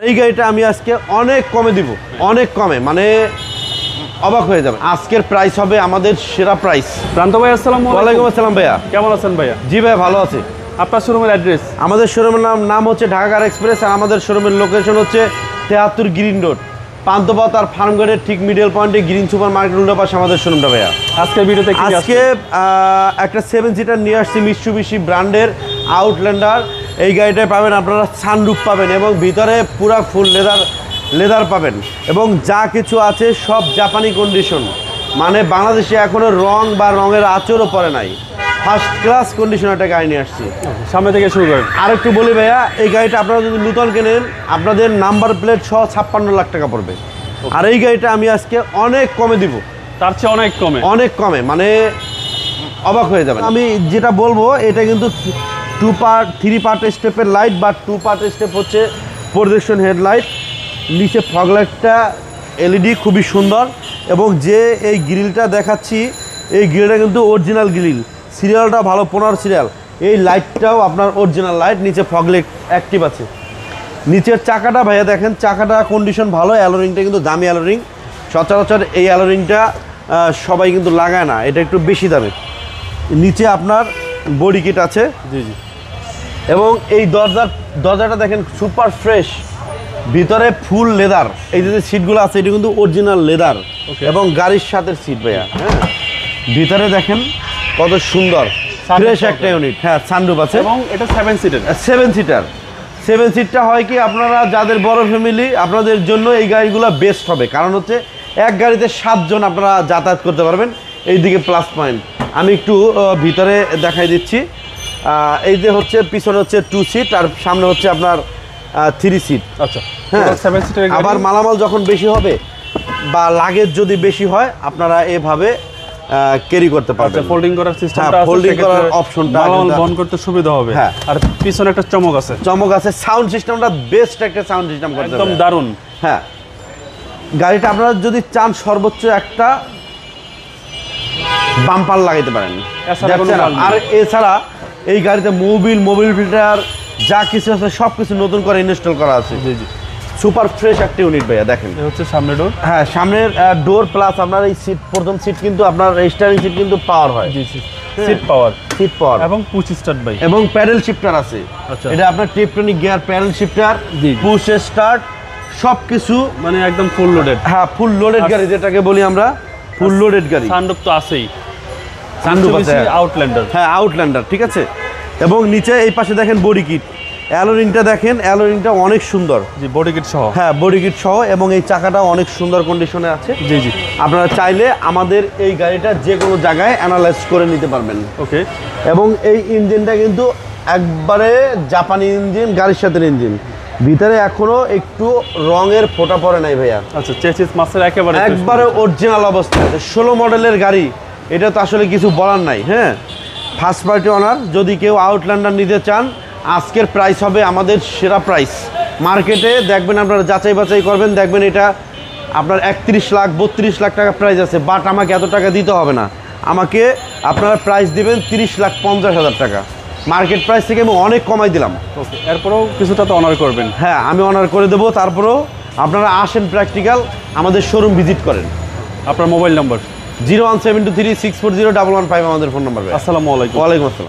এই গাড়িটা আমি আজকে অনেক কমে দিব, অনেক কমে, মানে অবাক হয়ে যাবে। আজকের প্রাইস হবে আমাদের সেরা প্রাইস। প্রান্ত ভাই আসসালামু আলাইকুম। ওয়ালাইকুম আসসালাম ভাইয়া, কেমন আছেন ভাইয়া? জি ভাইয়া ভালো আছি। আপনার শোরুমের অ্যাড্রেস? আমাদের শোরুমের নাম হচ্ছে ঢাকা কার এক্সপ্রেস, আর আমাদের শোরুমের লোকেশন হচ্ছে 73 গ্রিন রোড, পান্থপথ আর ফার্মগেটের ঠিক মিডল পয়েন্টে গ্রিন সুপার মার্কেট উল্টো পাশে আমাদের শোরুমটা ভাইয়া। আজকের ভিডিওতে কি আজকে একটা 7 সিটার নিয়ে আসছি মিৎসুবিশি ব্র্যান্ডের আউটল্যান্ডার। এই গাড়িটায় পাবেন আপনারা সানরুফ পাবেন এবং ভিতরে পুরা ফুল লেদার পাবেন এবং যা কিছু আছে সব জাপানি কন্ডিশন, মানে বাংলাদেশে এখনো রং বা রঙের আঁচড়ও পড়ে নাই। ফার্স্ট ক্লাস কন্ডিশন একটা গাড়ি নিয়ে আসছি। সামনে থেকে শুরু করেন। আর একটু বলি ভাইয়া, এই গাড়িটা আপনারা যদি নতুন কেনেন আপনাদের নাম্বার প্লেট সহ 56 লাখ টাকা পড়বে। আর এই গাড়িটা আমি আজকে অনেক কমে দিব, তার চেয়ে অনেক কমে, অনেক কমে, মানে অবাক হয়ে যাবেন। আমি যেটা বলবো এটা কিন্তু 3 পার্ট স্টেপের লাইট বা 2 পার্ট স্টেপ হচ্ছে প্রজেকশন হেডলাইট, নিচে ফগ লাইটটা এলইডি খুবই সুন্দর। এবং যে এই গ্রিলটা দেখাচ্ছি এই গ্রিলটা কিন্তু অরিজিনাল গ্রিল, সিরিয়ালটা ভালো 15 সিরিয়াল। এই লাইটটাও আপনার অরিজিনাল লাইট, নিচে ফগ লাইট অ্যাক্টিভ আছে। নিচের চাকাটা ভাইয়া দেখেন, চাকাটা কন্ডিশন ভালো, অ্যালোরিংটা কিন্তু দামি অ্যালোরিং। সচরাচর এই অ্যালোরিংটা সবাই কিন্তু লাগায় না, এটা একটু বেশি দামি। নিচে আপনার বডি কিট আছে, জি জি। এবং এই দরজাটা দেখেন সুপার ফ্রেশ, ভিতরে ফুল লেদার। এই যে সিটগুলো আছে এটা কিন্তু অরিজিনাল লেদার এবং গাড়ির সাথে সিট ভাইয়া। হ্যাঁ, ভিতরে দেখেন কত সুন্দর ফ্রেশ একটা ইউনিট। হ্যাঁ, সানরুফ আছে এবং এটা 7 সিটার। 7 সিটটা হয় কি আপনারা যাদের বড় ফ্যামিলি আপনাদের জন্য এই গাড়িগুলো বেস্ট হবে, কারণ হচ্ছে এক গাড়িতে 7 জন আপনারা যাতায়াত করতে পারবেন। এইদিকে প্লাস পয়েন্ট আমি একটু ভিতরে দেখাই দিচ্ছি। এই যে হচ্ছে পিছনে হচ্ছে 2 সিট আর সামনে হচ্ছে আপনার 3 সিট। আচ্ছা, হ্যাঁ, 7 সিটার। আবার মালামাল যখন বেশি হবে বা লাগেজ যদি বেশি হয় আপনারা এভাবে ক্যারি করতে পারবেন। ফোল্ডিং করার সিস্টেমটা আছে, ফোল্ডিং করার অপশনটা মালামাল বহন করতে সুবিধা হবে। হ্যাঁ, আর পিছনে একটা চমক আছে। সাউন্ড সিস্টেমটা বেস্ট একটা সাউন্ড সিস্টেম করতে একদম দারুণ। হ্যাঁ, গাড়িটা আপনারা যদি চান সর্বোচ্চ একটা বাম্পার লাগাইতে পারেন। আর এছাড়া এই গাড়িতে মোবিল ফিল্টার যা কিছু আছে সব কিছু নতুন করে ইনস্টল করা আছে। জি জি। সুপার ফ্রেশ একটা ইউনিট ভাইয়া দেখেন। এটা হচ্ছে সামনে ডোর। হ্যাঁ, সামনের ডোর প্লাস আপনার এই সিট, প্রথম সিট কিন্তু আপনার স্টিয়ারিং সিট কিন্তু পাওয়ার হয়। জি জি, সিট পাওয়ার এবং পুশ স্টার্ট বাই এবং প্যাডেল শিফটার আছে। আচ্ছা, এটা আপনার tectonic gear, pedal shifter, push start সবকিছু, মানে একদম ফুল লোডেড। হ্যাঁ, ফুল লোডেড গাড়ি যেটাকে বলি আমরা, ফুল লোডেড গাড়ি। সানরুফ তো আছেই, সানরুফ আছে, আউটল্যান্ডার। হ্যাঁ, আউটল্যান্ডার, ঠিক আছে। এবং নিচে এই পাশে দেখেন বডি কিট, অ্যালোরিংটা দেখেন, অ্যালোরিংটা অনেক সুন্দর। জি, বডি কিট সহ। হ্যাঁ, বডি কিট সহ, এবং এই চাকাটাও অনেক সুন্দর কন্ডিশনে আছে। জি জি। আপনারা চাইলে আমাদের এই গাড়িটা যে কোনো জায়গায় অ্যানালাইজ করে নিতে পারবেন। ওকে। এবং এই ইঞ্জিনটা কিন্তু একবারে জাপানি ইঞ্জিন, গাড়ির সাথে ইঞ্জিন। ভিতরে এখনো একটু রঙের ফোঁটা পড়ে নাই ভাইয়া। আচ্ছা, চেসিস মাসের একবারে অরিজিনাল অবস্থা। 16 মডেলের গাড়ি, এটা তো আসলে কিছু বলার নাই। হ্যাঁ, ফার্স্ট পার্টি ওনার। যদি কেউ আউটল্যান্ডার নিতে চান আজকের প্রাইস হবে আমাদের সেরা প্রাইস। মার্কেটে দেখবেন, আপনারা যাচাই বাছাই করবেন, দেখবেন এটা আপনার 31 লাখ 32 লাখ টাকা প্রাইস আছে, বাট আমাকে এত টাকা দিতে হবে না। আমাকে আপনারা প্রাইস দিবেন 30,50,000 টাকা। মার্কেট প্রাইস থেকে আমি অনেক কমাই দিলাম। ওকে, এরপরেও কিছুটা তো অনার করবেন। হ্যাঁ, আমি অনার করে দেবো। তারপরেও আপনারা আসেন, প্র্যাকটিক্যাল আমাদের শোরুম ভিজিট করেন। আপনার মোবাইল নম্বর? 01723640115 আমাদের ফোন নম্বর। আসসালামু আলাইকুম। ওয়ালাইকুম আসসালাম।